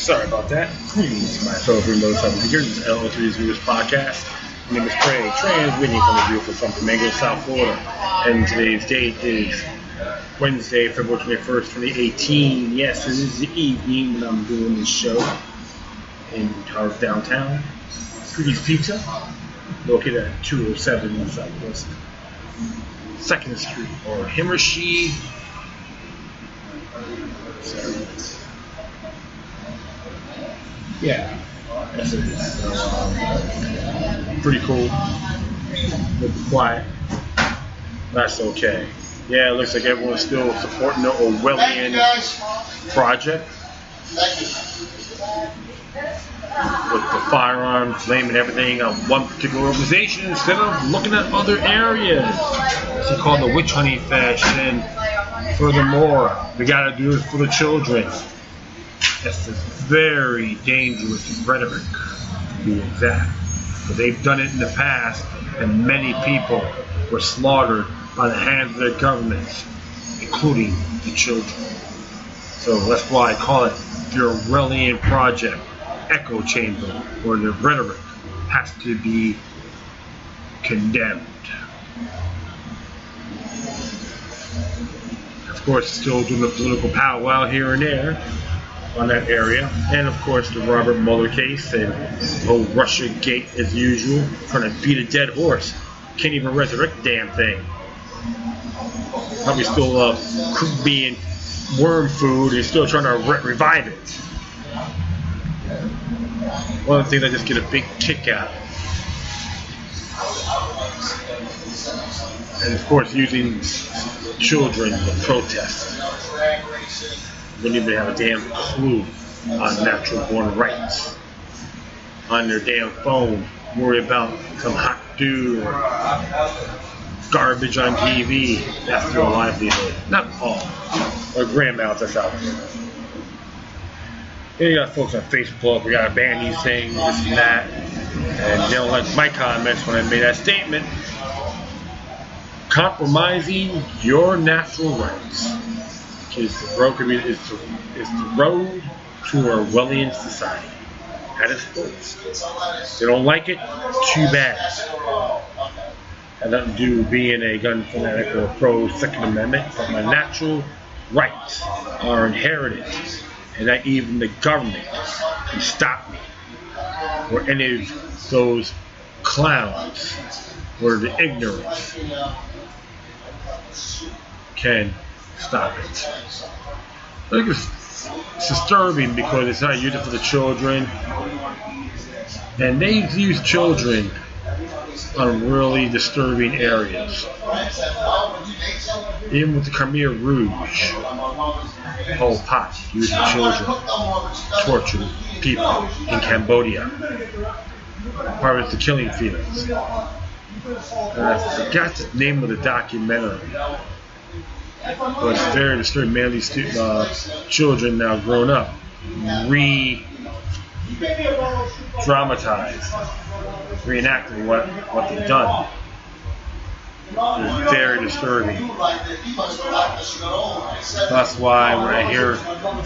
Sorry about that. Greetings, my fellow Green Motorcycle Geekers. This is LO3's Viewers Podcast. My name is Craig, transmitting from the beautiful San Domingo, South Florida. And today's date is Wednesday, February 21st, 2018. Yes, it is the evening when I'm doing this show in downtown. Sweetie's Pizza, located at 207 Southwest 2nd Street, or him or she. Sorry. Yeah, that's it. Pretty cool. But quiet. That's okay. Yeah, it looks like everyone's still supporting the Orwellian project. With the firearms, blaming everything on one particular organization instead of looking at other areas. It's called the witch hunting fashion. Furthermore, we gotta do it for the children. That's a very dangerous rhetoric, to be exact. But they've done it in the past, and many people were slaughtered by the hands of their governments, including the children. So that's why I call it the Orwellian Project echo chamber, where the rhetoric has to be condemned. Of course, still doing the political powwow here and there on that area, and of course the Robert Mueller case and oh, Russia Gate as usual, trying to beat a dead horse. Can't even resurrect the damn thing. Probably still being worm food and still trying to revive it. One of the things I just get a big kick out of. And of course using children to protest. They don't even have a damn clue on natural born rights. On their damn phone, worry about some hot dude or garbage on TV. That's their livelihood. Not all. Or grandmothers that's out there. Then you got folks on Facebook, we gotta ban these things, this and that. And they don't like my comments when I made that statement. Compromising your natural rights is the road to a Orwellian society. At its fullest. They don't like it, too bad. Had nothing to do with being a gun fanatic or pro Second Amendment, but my natural rights are inherited, and not even the government can stop me, or any of those clowns, or the ignorance can stop it. I think it's disturbing because it's not used for the children, and they use children on really disturbing areas. Even with the Khmer Rouge, Pol Pot using children, tortured people in Cambodia, part of the killing fields. I forgot the name of the documentary. But it's very disturbing. Man, these children now grown up, re-dramatized, reenacting what they've done. It's very disturbing. That's why when I hear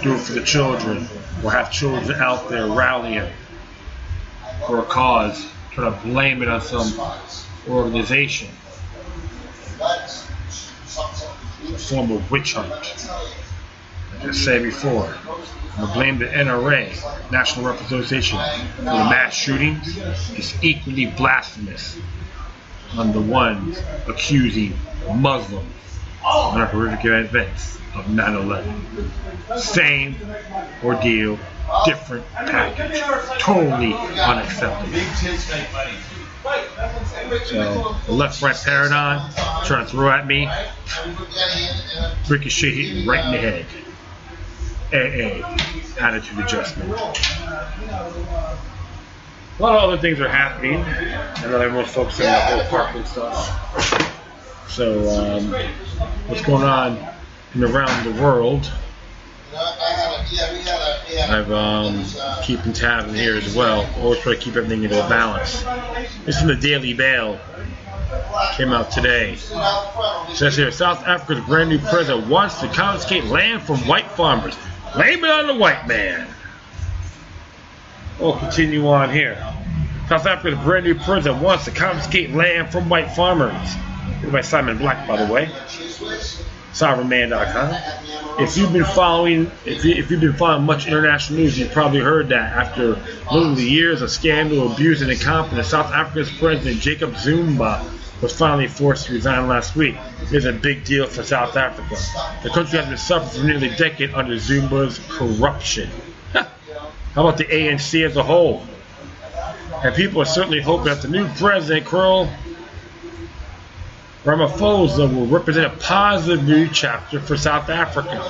do it for the children, we'll have children out there rallying for a cause, trying to blame it on some organization. A form of witch hunt. Like I said before, I'm going to blame the NRA, National Rifle Association, for the mass shootings. It's equally blasphemous on the ones accusing Muslims of the horrific events of 9/11. Same ordeal, different package, totally unacceptable. So the left-right paradigm trying to throw at me, ricochet hitting right in the head. AA, attitude adjustment. A lot of other things are happening. I know everyone's focusing on the whole Parkland stuff. So what's going on in around the world? I've keeping tabs in here as well. Always try to keep everything into a balance. This is from the Daily Mail. Came out today. It says here, South Africa's brand new president wants to confiscate land from white farmers. Blame it on the white man. We'll continue on here. South Africa's brand new president wants to confiscate land from white farmers. Written by Simon Black, by the way. SovereignMan.com. If you've been following much international news, you've probably heard that after literally years of scandal, abuse, and incompetence, South Africa's president Jacob Zuma was finally forced to resign last week. It's a big deal for South Africa. The country has been suffering for nearly a decade under Zuma's corruption. How about the ANC as a whole? And people are certainly hoping that the new president, Cyril Ramaphosa, will represent a positive new chapter for South Africa.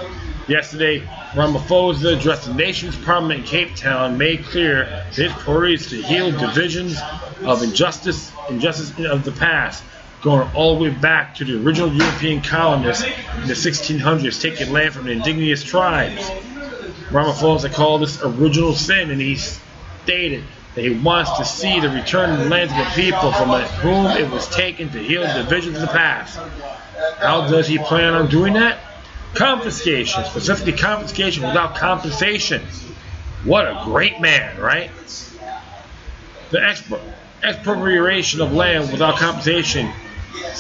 Yesterday, Ramaphosa addressed the nation's parliament in Cape Town, made clear his priorities to heal divisions of injustice of the past, going all the way back to the original European colonists in the 1600s, taking land from the indigenous tribes. Ramaphosa called this original sin, and he stated that he wants to see the return of the land to the people from whom it was taken to heal the divisions of the past. How does he plan on doing that? Confiscation, specifically confiscation without compensation. What a great man, right? The expropriation of land without compensation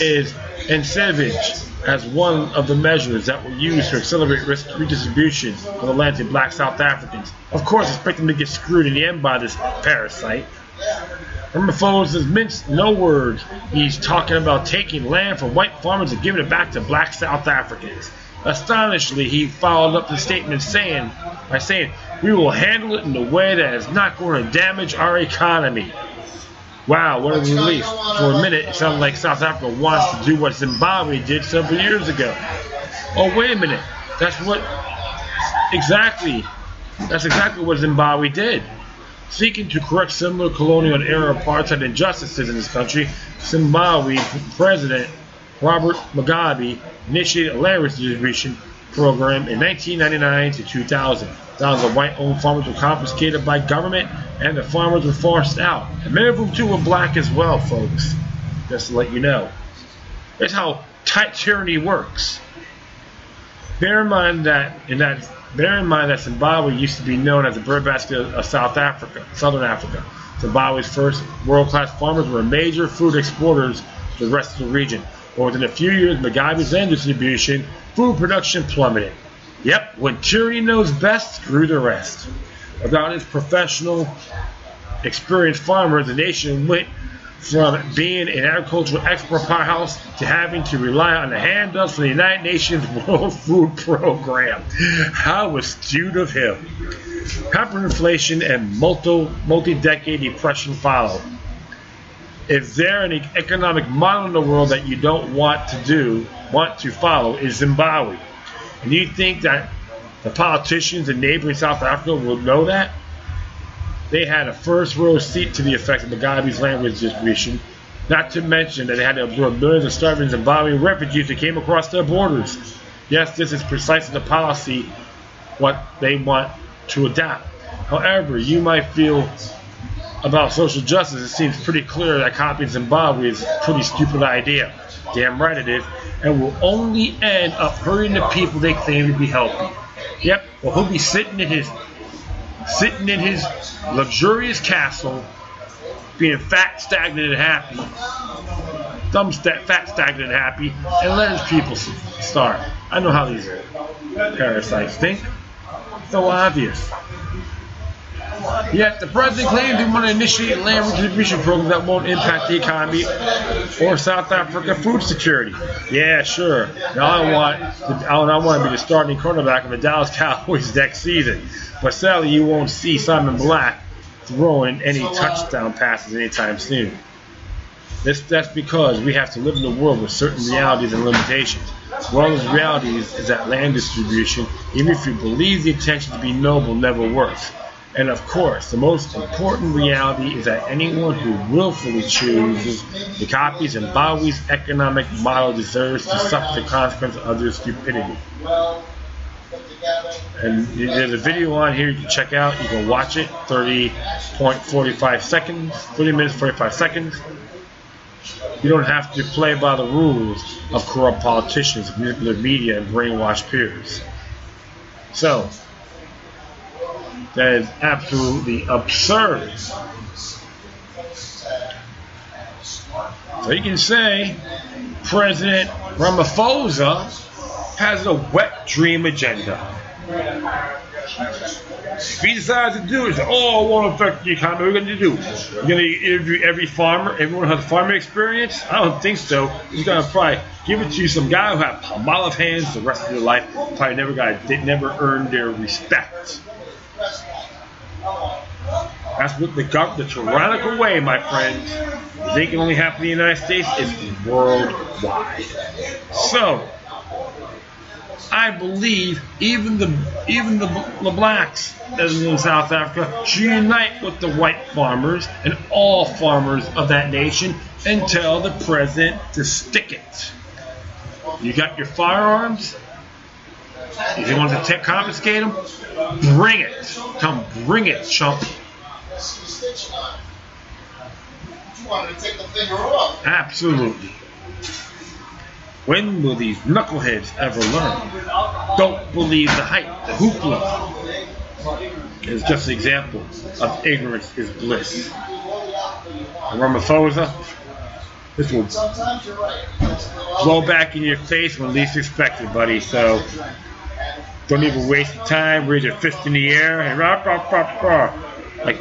is envisaged as one of the measures that were used to accelerate redistribution of the land to black South Africans. Of course, expect them to get screwed in the end by this parasite. Ramaphosa's minced no words. He's talking about taking land from white farmers and giving it back to black South Africans. Astonishingly, he followed up the statement by saying, "We will handle it in a way that is not going to damage our economy." Wow, what a relief. For a minute, it sounded like South Africa wants to do what Zimbabwe did several years ago. Oh, wait a minute. That's exactly what Zimbabwe did. Seeking to correct similar colonial-era apartheid injustices in this country, Zimbabwe President Robert Mugabe initiated a land redistribution program in 1999 to 2000. Thousands of white-owned farmers were confiscated by government, and the farmers were forced out. And many of them, too, were black as well, folks. Just to let you know. That's how tyranny works. Bear in mind that Zimbabwe used to be known as the breadbasket of Southern Africa. Zimbabwe's first world-class farmers were major food exporters to the rest of the region. But within a few years, Mugabe's land distribution, food production plummeted. Yep, when tyranny knows best, screw the rest. Without its professional, experienced farmers, the nation went from being an agricultural export powerhouse to having to rely on the handouts from the United Nations World Food Program. How astute of him. Hyperinflation and multi-decade depression followed. If there an economic model in the world that you don't want to follow, is Zimbabwe. And you think that the politicians in neighboring South Africa will know that? They had a first row seat to the effect of Mugabe's land redistribution, not to mention that they had to absorb millions of starving Zimbabwean refugees that came across their borders. Yes, this is precisely the policy what they want to adopt. However, you might feel about social justice, it seems pretty clear that copying Zimbabwe is a pretty stupid idea. Damn right it is, and will only end up hurting the people they claim to be helping. Yep, well, he'll be sitting in his luxurious castle, being fat, stagnant, and happy, fat, stagnant, and happy, and let his people starve. I know how these parasites think. So obvious. Yet the president claims he want to initiate a land redistribution program that won't impact the economy or South Africa food security. Yeah, sure. Now I want to be the starting quarterback of the Dallas Cowboys next season. But sadly, you won't see Simon Black throwing any touchdown passes anytime soon. That's because we have to live in a world with certain realities and limitations. One of those realities is that land distribution, even if you believe the intention to be noble, never works. And of course, the most important reality is that anyone who willfully chooses to copy Zimbabwe's economic model deserves to suffer the consequence of their stupidity. And there's a video on here you can check out. You can watch it. 30.45 seconds. 30 minutes, 45 seconds. You don't have to play by the rules of corrupt politicians, manipulative media, and brainwashed peers. So, That is absolutely absurd. So you can say President Ramaphosa has a wet dream agenda. If he decides to do it, oh, it won't affect the economy, what are we going to do? We're going to interview every farmer, everyone who has farming experience? I don't think so. He's going to probably give it to some guy who had palm-olive hands the rest of their life. Probably never earned their respect. That's what the tyrannical way, my friends. They can only happen in the United States. It's worldwide. So, I believe even the blacks as in South Africa should unite with the white farmers and all farmers of that nation and tell the president to stick it. You got your firearms? If you want to confiscate them, bring it. Come bring it, chump. Absolutely. When will these knuckleheads ever learn? Don't believe the hype, the hoopla. It's just an example of ignorance is bliss. Ramaphosa, this will blow back in your face when least expected, buddy. So don't even waste your time. Raise your fist in the air and rah, rah, rah, rah. Like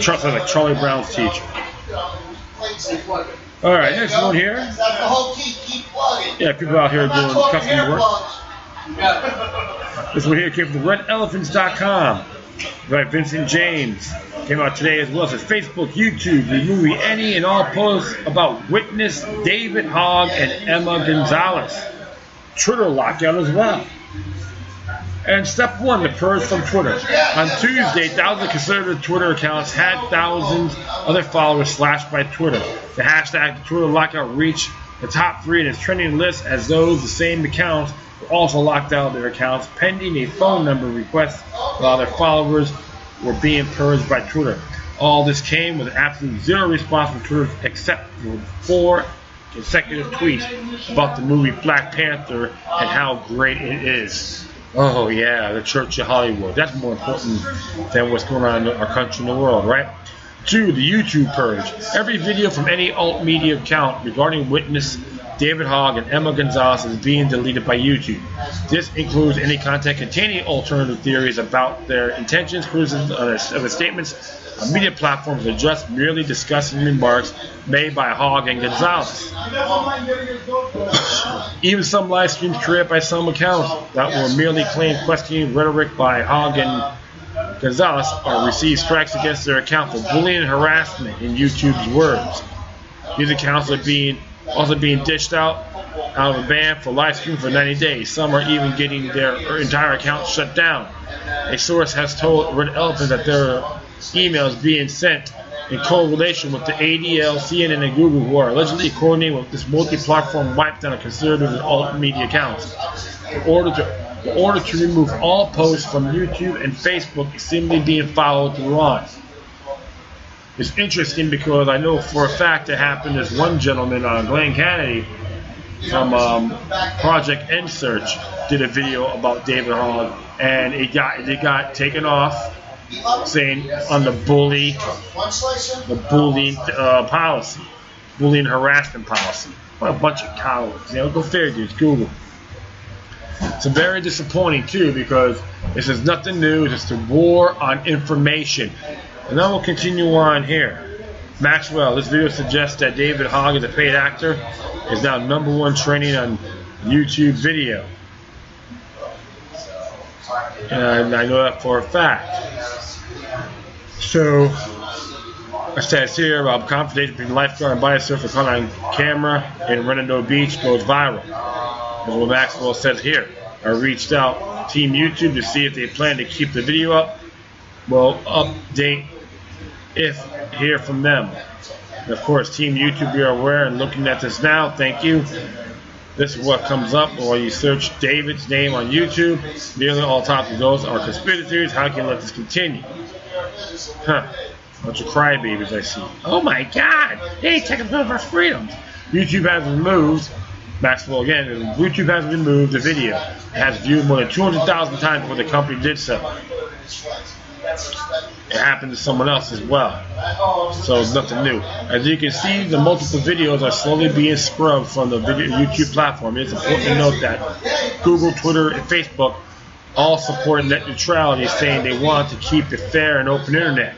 Charlie Brown's teacher. All right, next one here. Yeah, people out here doing custom work. This one here came from RedElephants.com by Vincent James. Came out today as well. It says Facebook, YouTube, removing any and all posts about witness David Hogg and Emma Gonzalez. Twitter lockout as well. And step one, the purge from Twitter. On Tuesday, thousands of conservative Twitter accounts had thousands of their followers slashed by Twitter. The hashtag Twitter lockout reached the top 3 in its trending list as those the same accounts were also locked out of their accounts pending a phone number request while their followers were being purged by Twitter. All this came with absolute zero response from Twitter except for 4 consecutive tweets about the movie Black Panther and how great it is. Oh yeah, the Church of Hollywood. That's more important than what's going on in our country and the world, right? 2. The YouTube purge. Every video from any alt media account regarding witness David Hogg and Emma Gonzalez is being deleted by YouTube. This includes any content containing alternative theories about their intentions, criticisms of the statements on media platforms are just merely discussing remarks made by Hogg and Gonzalez. Even some live streams created by some accounts that were merely claimed questioning rhetoric by Hogg and Gonzalez or received strikes against their account for bullying and harassment in YouTube's words. These accounts are also being dished out of a ban for live stream for 90 days. Some are even getting their entire account shut down. A source has told Red Elephant that there are emails being sent in correlation with the ADL, CNN, and Google who are allegedly coordinating with this multi-platform wipe down of conservative and alt media accounts. In order to remove all posts from YouTube and Facebook is simply being followed through on. It's interesting because I know for a fact it happened. There's one gentleman, Glenn Kennedy, from Project N Search, did a video about David Hogg, and it got taken off, saying on the bullying policy, bullying harassment policy. What a bunch of cowards! Go fair dudes, Google. It's very disappointing too because this is nothing new. It's just a war on information. And then we'll continue on here. Maxwell, this video suggests that David Hogg is a paid actor, is now #1 trending on YouTube video. And I know that for a fact. So, it says here about confrontation between lifeguard and body surfer caught on camera in Redondo Beach goes viral. As what Maxwell says here. I reached out to Team YouTube to see if they plan to keep the video up. Well, update if hear from them. And of course, Team YouTube, you're aware and looking at this now. Thank you. This is what comes up while you search David's name on YouTube. Nearly all top results are conspiracy theories. How can you let this continue? Huh. Bunch of crybabies I see. Oh my God! Hey, taking some of our freedoms. YouTube has removed. Maxwell again. YouTube has removed the video. It has viewed more than 200,000 times before the company did so. it happened to someone else as well. So it's nothing new. As you can see, the multiple videos are slowly being scrubbed from the YouTube platform. It's important to note that Google, Twitter, and Facebook all support net neutrality, saying they want to keep it fair and open internet.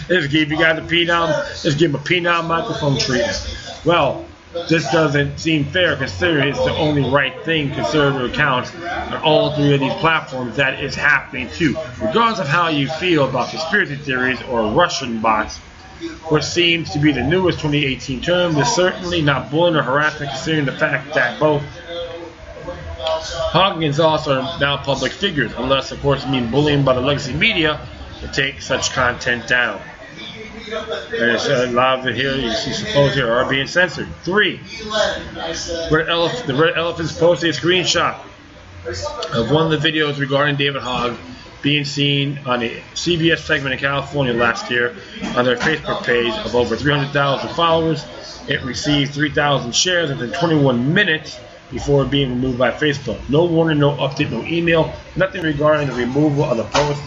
Let's give you guys a P-Down. Let's give them a P-Down microphone treatment. Well, this doesn't seem fair considering it's the only right thing conservative accounts on all three of these platforms that is happening to. Regardless of how you feel about conspiracy theories or Russian bots, what seems to be the newest 2018 term is certainly not bullying or harassment considering the fact that both Hogg and Zoss are now public figures, unless of course you mean bullying by the legacy media to take such content down. There's a lot of it here, you see suppose here are being censored. 3. The Red Elephants posted a screenshot of one of the videos regarding David Hogg being seen on a CBS segment in California last year on their Facebook page of over 300,000 followers. It received 3,000 shares within 21 minutes before being removed by Facebook. No warning, no update, no email, nothing regarding the removal of the post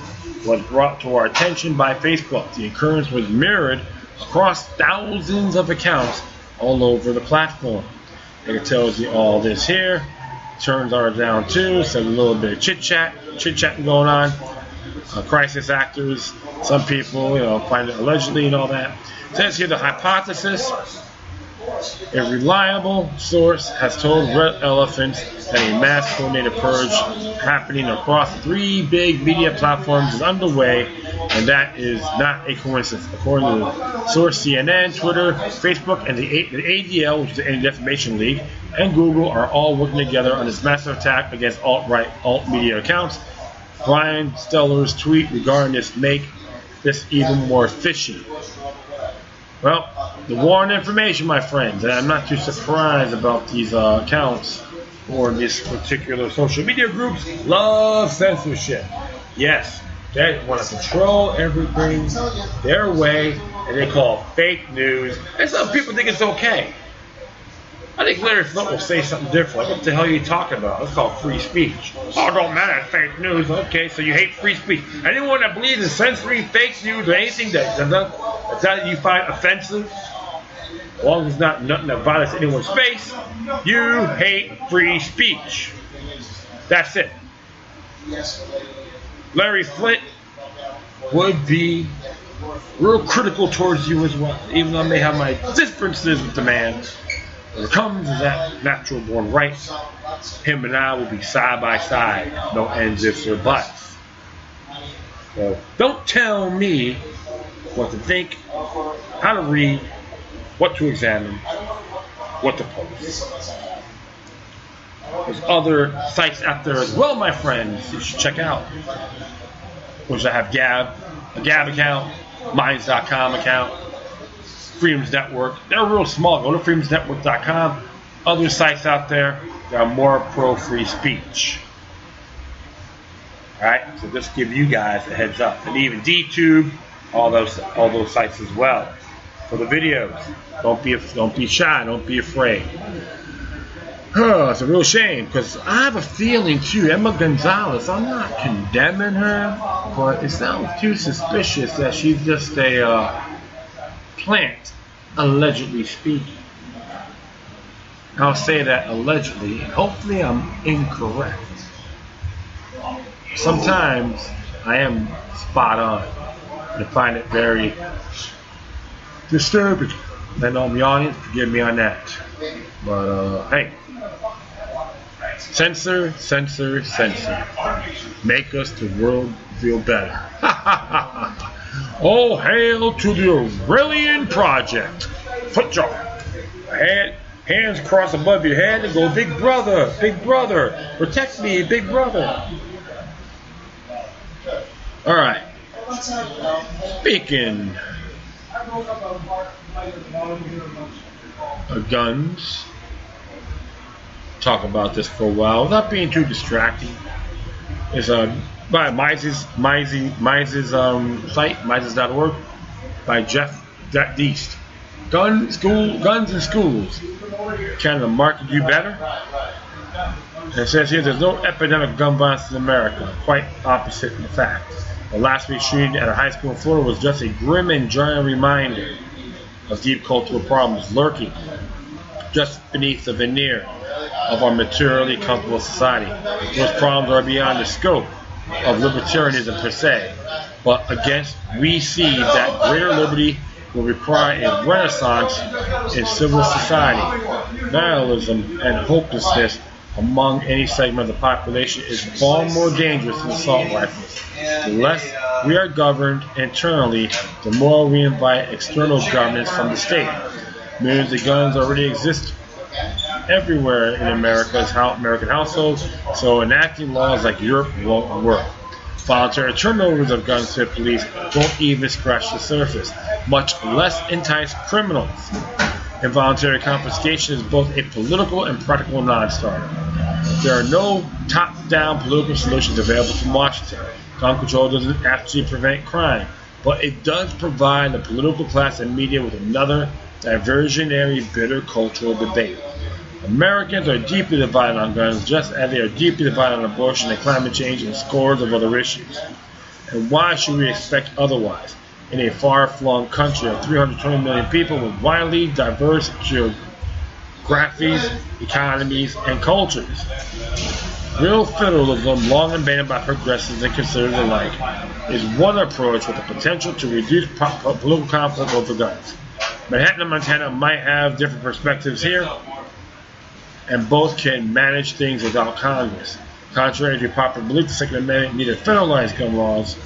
was brought to our attention by Facebook. The occurrence was mirrored across thousands of accounts all over the platform. It tells you all this here. Turns are down too, so a little bit of chit-chatting going on. Crisis actors, some people, find it allegedly and all that. It says here the hypothesis. A reliable source has told Red Elephants that a mass coordinated purge happening across 3 big media platforms is underway, and that is not a coincidence. According to source CNN, Twitter, Facebook, and the ADL, which is the Anti-Defamation League, and Google are all working together on this massive attack against alt-right, alt-media accounts. Brian Steller's tweet regarding this make this even more fishy. Well, the war on information, my friends, and I'm not too surprised about these accounts or these particular social media groups love censorship. Yes, they want to control everything their way, and they call fake news. And some people think it's okay. I think Larry Flynt will say something different. Like, what the hell are you talking about? It's called free speech. Oh, it don't matter, it's fake news. Okay, so you hate free speech. Anyone that believes in censoring fake news or anything that you find offensive, as long as it's not nothing that violates anyone's face, you hate free speech. That's it. Larry Flynt would be real critical towards you as well, even though I may have my differences with the man. When it comes to that natural born right, him and I will be side by side, no ends, ifs, or buts. So don't tell me what to think, how to read, what to examine, what to post. There's other sites out there as well, my friends, you should check out. Which I have a Gab account, Minds.com account, Freedoms Network. They're real small. Go to freedomsnetwork.com. Other sites out there that are more pro-free speech. Alright, so just give you guys a heads up. And even DTube, all those sites as well. For the videos. Don't be shy, don't be afraid. It's a real shame, because I have a feeling too, Emma Gonzalez, I'm not condemning her, but it sounds too suspicious that she's just a plant, allegedly speaking. I'll say that allegedly, and hopefully I'm incorrect. Sometimes I am spot on. I find it very disturbing. And on the audience, forgive me on that. But hey, censor, censor, censor. Make us the world feel better. All hail to the Aurelian Project. Foot job. Hands crossed above your head and go, big brother, protect me, big brother. All right. Speaking of guns, talk about this for a while without being too distracting. It's by Mises' site, Mises.org, by Jeff Deist. Guns in schools. Can the market do better? And it says here there's no epidemic of gun violence in America. Quite opposite in fact. The last week's shooting at a high school in Florida was just a grim and jarring reminder of deep cultural problems lurking just beneath the veneer of our materially comfortable society. Those problems are beyond the scope of libertarianism per se, but against we see that greater liberty will require a renaissance in civil society. Nihilism and hopelessness among any segment of the population is far more dangerous than assault rifles. The less we are governed internally, the more we invite external governance from the state. Millions of guns already exist everywhere in American households, so enacting laws like Europe won't work. Voluntary turnovers of guns to the police won't even scratch the surface, much less entice criminals. Involuntary confiscation is both a political and practical non-starter. There are no top-down political solutions available from Washington. Gun control doesn't actually prevent crime, but it does provide the political class and media with another diversionary, bitter cultural debate. Americans are deeply divided on guns, just as they are deeply divided on abortion and climate change and scores of other issues. And why should we expect otherwise? In a far-flung country of 320 million people with widely diverse geographies, economies, and cultures. Real federalism, long abandoned by progressives and conservatives alike, is one approach with the potential to reduce political conflict over guns. Manhattan and Montana might have different perspectives here, and both can manage things without Congress. Contrary to popular belief, the Second Amendment neither federalized gun laws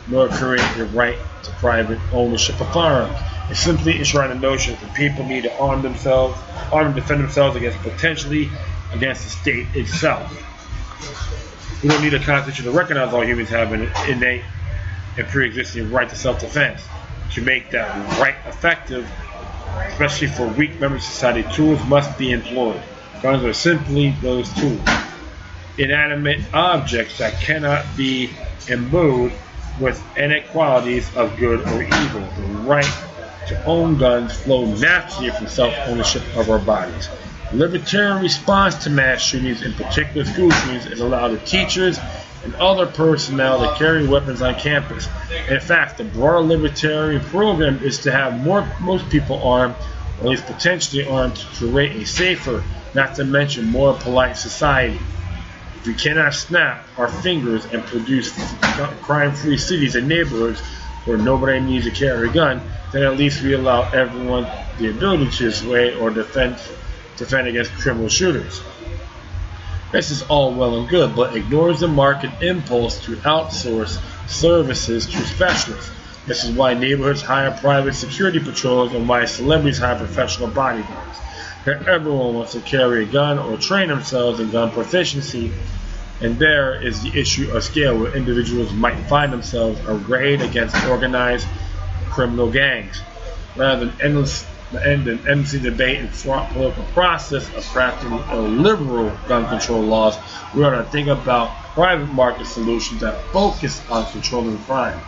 nor create the right to private ownership of firearms. It simply enshrined the notion that people need to arm and defend themselves against the state itself. We don't need a constitution to recognize all humans have an innate and pre-existing right to self-defense. To make that right effective, especially for weak members of society, tools must be employed. Guns are simply those tools. Inanimate objects that cannot be imbued with inequalities of good or evil. The right to own guns flow naturally from self-ownership of our bodies. The libertarian response to mass shootings, in particular school shootings, is allow the teachers and other personnel to carry weapons on campus. In fact, the broader libertarian program is to have most people armed, or at least potentially armed, to create a safer, not to mention more polite society. If we cannot snap our fingers and produce crime-free cities and neighborhoods where nobody needs to carry a gun, then at least we allow everyone the ability to dissuade or defend against criminal shooters. This is all well and good, but ignores the market impulse to outsource services to specialists. This is why neighborhoods hire private security patrols and why celebrities hire professional bodyguards. Everyone wants to carry a gun or train themselves in gun proficiency, and there is the issue of scale where individuals might find themselves arrayed against organized criminal gangs. Rather than endlessly debate and fraught political process of crafting liberal gun control laws, we ought to think about private market solutions that focus on controlling crime.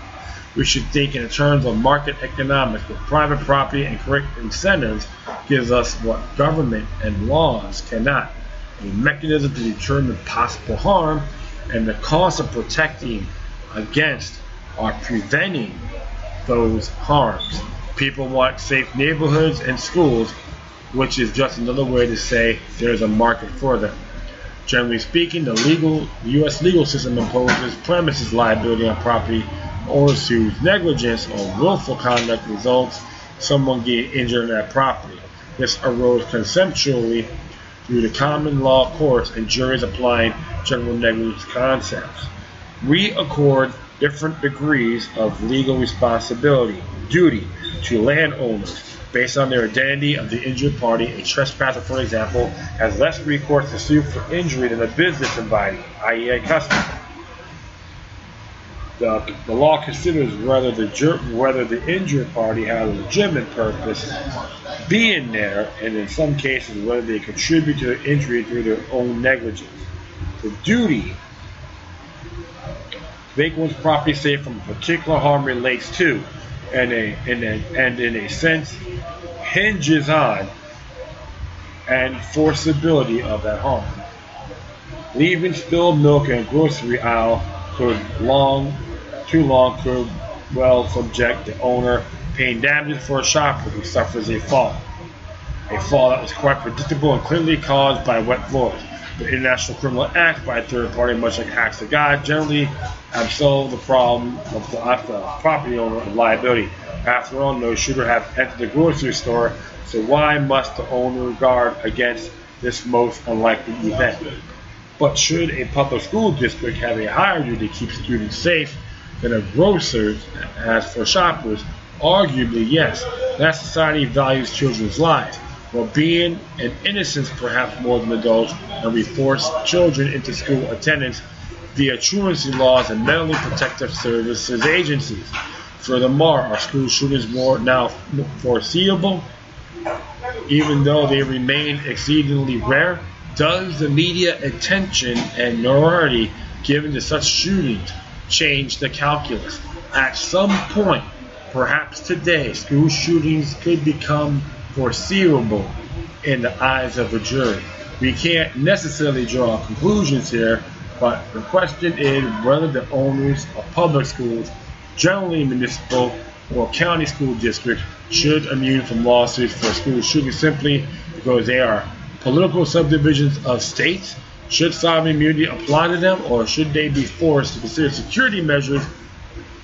We should think in terms of market economics, where private property and correct incentives gives us what government and laws cannot: a mechanism to determine possible harm and the cost of protecting against or preventing those harms. People want safe neighborhoods and schools, which is just another way to say there's a market for them. Generally speaking, the U.S. legal system imposes premises liability on property owners whose negligence or willful conduct results in someone getting injured on that property. This arose conceptually through the common law courts and juries applying general negligence concepts. We accord different degrees of legal responsibility, duty, to landowners based on their identity of the injured party. A trespasser, for example, has less recourse to sue for injury than a business embodied, i.e. a customer. The law considers whether the injured party had a legitimate purpose being there, and in some cases whether they contribute to the injury through their own negligence. The duty to make one's property safe from a particular harm relates to, and in a sense hinges on, enforceability of that harm. Leaving spilled milk in a grocery aisle too long could well subject the owner paying damages for a shopper who suffers a fall. A fall that was quite predictable and clearly caused by wet floors. The International Criminal Act by a third party, much like acts of God, generally absolve the problem of the property owner of liability. After all, no shooter had entered the grocery store, so why must the owner guard against this most unlikely event? But should a public school district have a higher duty to keep students safe than a grocer has for shoppers? Arguably, yes. That society values children's lives, well-being, and innocence perhaps more than adults, and we force children into school attendance via truancy laws and mentally protective services agencies. Furthermore, are school shootings more now foreseeable? Even though they remain exceedingly rare, does the media attention and notoriety given to such shootings change the calculus? At some point, perhaps today, school shootings could become foreseeable in the eyes of a jury. We can't necessarily draw conclusions here, but the question is whether the owners of public schools, generally municipal or county school districts, should immune from lawsuits for school shootings simply because they are political subdivisions of states. Should sovereign immunity apply to them, or should they be forced to consider security measures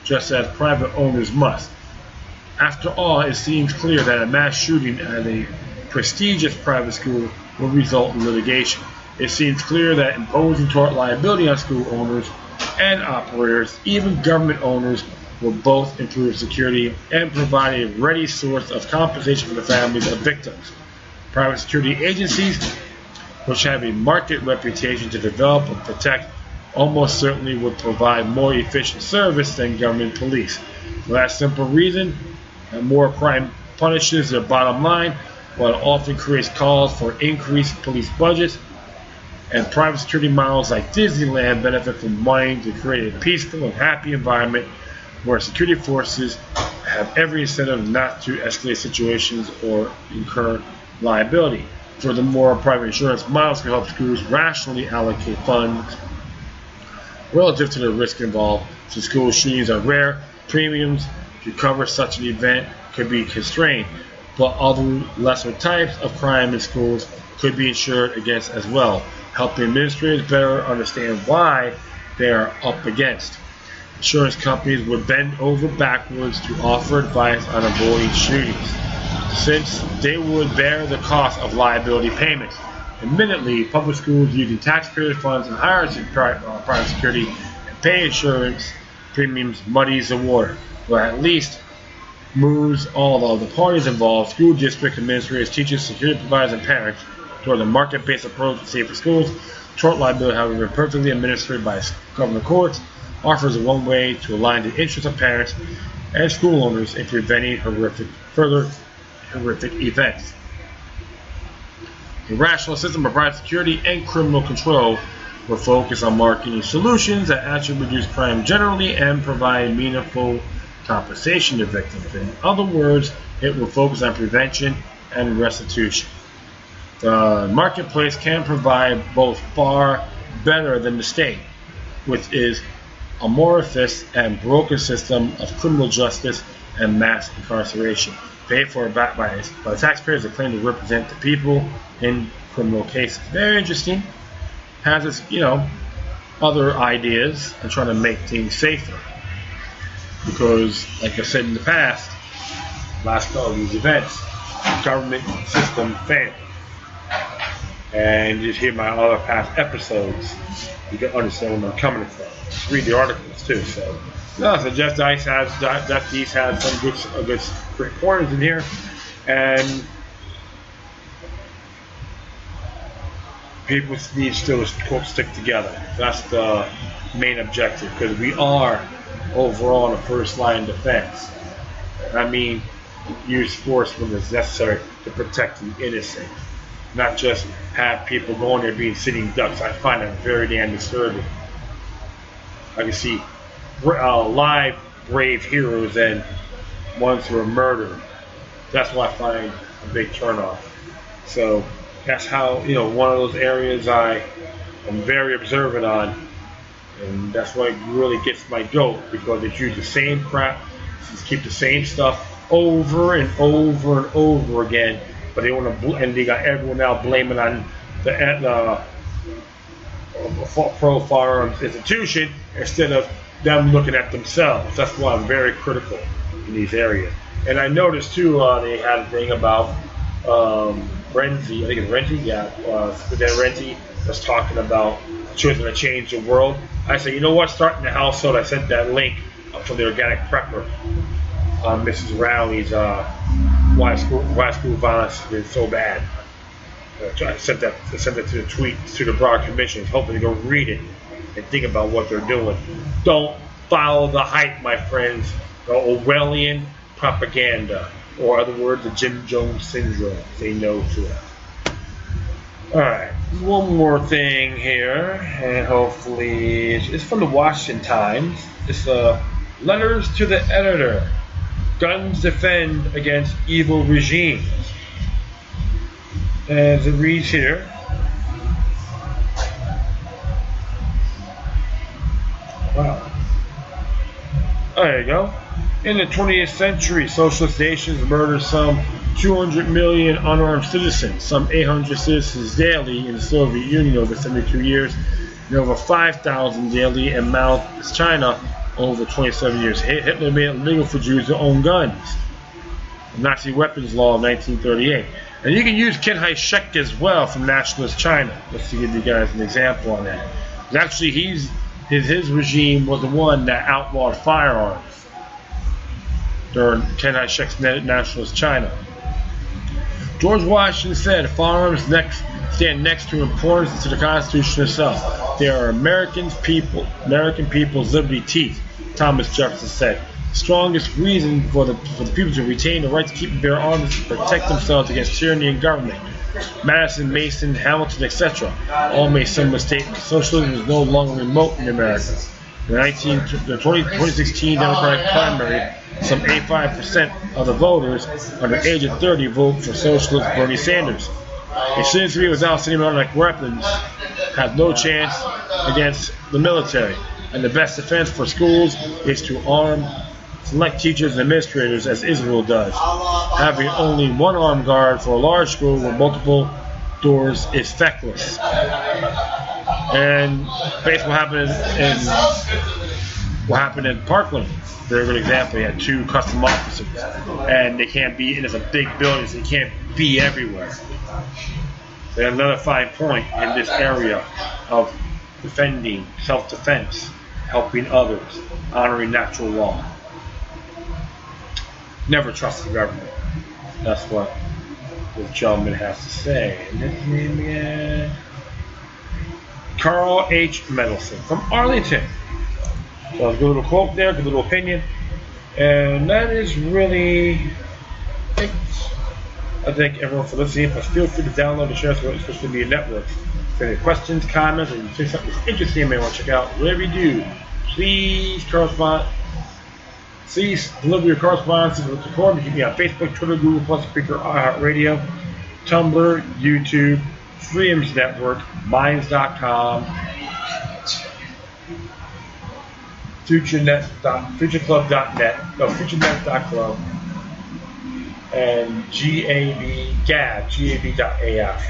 just as private owners must? After all, it seems clear that a mass shooting at a prestigious private school will result in litigation. It seems clear that imposing tort liability on school owners and operators, even government owners, will both improve security and provide a ready source of compensation for the families of victims. Private security agencies, which have a market reputation to develop and protect, almost certainly would provide more efficient service than government police. For that simple reason, more crime punishes their bottom line, while it often creates calls for increased police budgets. And private security models like Disneyland benefit from wanting to create a peaceful and happy environment where security forces have every incentive not to escalate situations or incur liability. Furthermore, private insurance models can help schools rationally allocate funds relative to the risk involved. Since school shootings are rare, premiums to cover such an event could be constrained, but other lesser types of crime in schools could be insured against as well, helping administrators better understand why they are up against. Insurance companies would bend over backwards to offer advice on avoiding shootings, since they would bear the cost of liability payments. Admittedly, public schools using taxpayer funds and hire private security and pay insurance premiums muddies the water, but at least moves all of the parties involved, school district administrators, teachers, security providers, and parents, toward a market-based approach to safer schools. Tort liability, however, perfectly administered by government courts, offers one way to align the interests of parents and school owners in preventing further horrific events. A rational system of private security and criminal control will focus on marketing solutions that actually reduce crime generally and provide meaningful compensation to victims. In other words, it will focus on prevention and restitution. The marketplace can provide both far better than the state, which is amorphous and broken system of criminal justice and mass incarceration, paid for by taxpayers that claim to represent the people in criminal cases. Very interesting. Has its, other ideas and trying to make things safer. Because, like I said in the past, last all these events, the government system failed. And you just hear my other past episodes, you can understand where I'm coming from. Just read the articles too. So, Jeff Deese has some good great pointers in here, and people need still to stick together. That's the main objective, because we are overall in the first line defense. I mean, use force when it's necessary to protect the innocent, not just have people going there being sitting ducks. I find that very damn disturbing. I can see live brave heroes and ones who are murdered. That's what I find a big turnoff. So that's how, one of those areas I I'm very observant on. And that's what really gets my goat, because it's use the same crap, just keep the same stuff over and over and over again. But they want to, and they got everyone now blaming on the pro firearms institution instead of them looking at themselves. That's why I'm very critical in these areas. And I noticed too, they had a thing about Renzi. I think it's Renzi. Yeah, Renzi was talking about children to change the world. I said, you know what? Start in the household. I sent that link from the organic prepper on Mrs. Rowley's why school violence is so bad. I sent that to the tweet to the broad commissions, hoping to go read it and think about what they're doing. Don't follow the hype, my friends. The Orwellian propaganda, or other words, the Jim Jones syndrome. Say no to it. Alright, one more thing here, and hopefully it's from the Washington Times. It's letters to the editor. Guns defend against evil regimes. As it reads here, wow. There you go. In the 20th century, socialist nations murdered some 200 million unarmed citizens, some 800 citizens daily in the Soviet Union over 72 years, and over 5,000 daily in Maoist China over 27 years. Hitler made it legal for Jews to own guns. The Nazi weapons law of 1938. And you can use Chiang Kai-shek as well from Nationalist China, just to give you guys an example on that. Actually, his regime was the one that outlawed firearms during Chiang Kai-shek's Nationalist China. George Washington said, firearms stand next to importance to the Constitution itself. They are American people's liberty teeth, Thomas Jefferson said. The strongest reason for the people to retain the right to keep and bear arms is to protect themselves against tyranny and government. Madison, Mason, Hamilton, etc. all made similar statements. Socialism is no longer remote in America. In the 2016 Democratic primary, some 85% of the voters under the age of 30 vote for socialist Bernie Sanders. A citizenry without semi-automatic weapons has no chance against the military, and the best defense for schools is to arm select teachers and administrators, as Israel does. Having only one armed guard for a large school with multiple doors is feckless. And basically what happened in Parkland, very good example. You had 2 custom officers, and they can't be, and it's a big building, so they can't be everywhere. So another fine point in this area of defending, self-defense, helping others, honoring natural law. Never trust the government. That's what this gentleman has to say. And his name again? Carl H. Mendelson from Arlington. So a good little quote there, good little opinion. And that is really it. I thank everyone for listening. But feel free to download and share through social media networks. If you have any questions, comments, or you think something is interesting you may want to check out, whatever you do, please correspond. Please deliver your correspondence to the record. You can be on Facebook, Twitter, Google+, Spreaker, iHeartRadio, Tumblr, YouTube, Freedoms Network, Minds.com, futureclub.net, futurenet.club, and gab.af.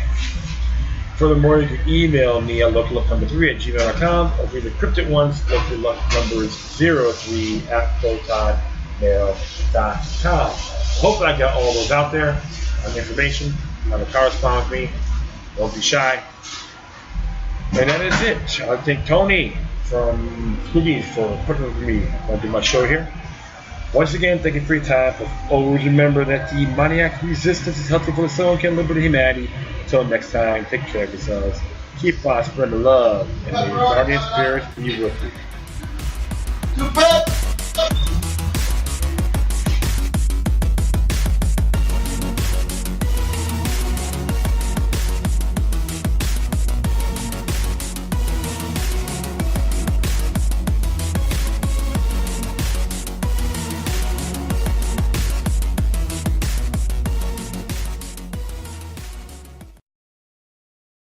Furthermore, you can email me at locallup3@gmail.com, or read the cryptic ones, locallup03@protonmail.com. Hopefully I got all those out there on information, how to correspond with me. Don't be shy. And that is it. I thank Tony from Scoobies for putting with me on do my show here. Once again, thank you for your time. But always remember that the maniac resistance is healthy for the soul and liberty and humanity. Until next time, take care of yourselves. Keep on spreading the love, and may your guardian spirit be with you.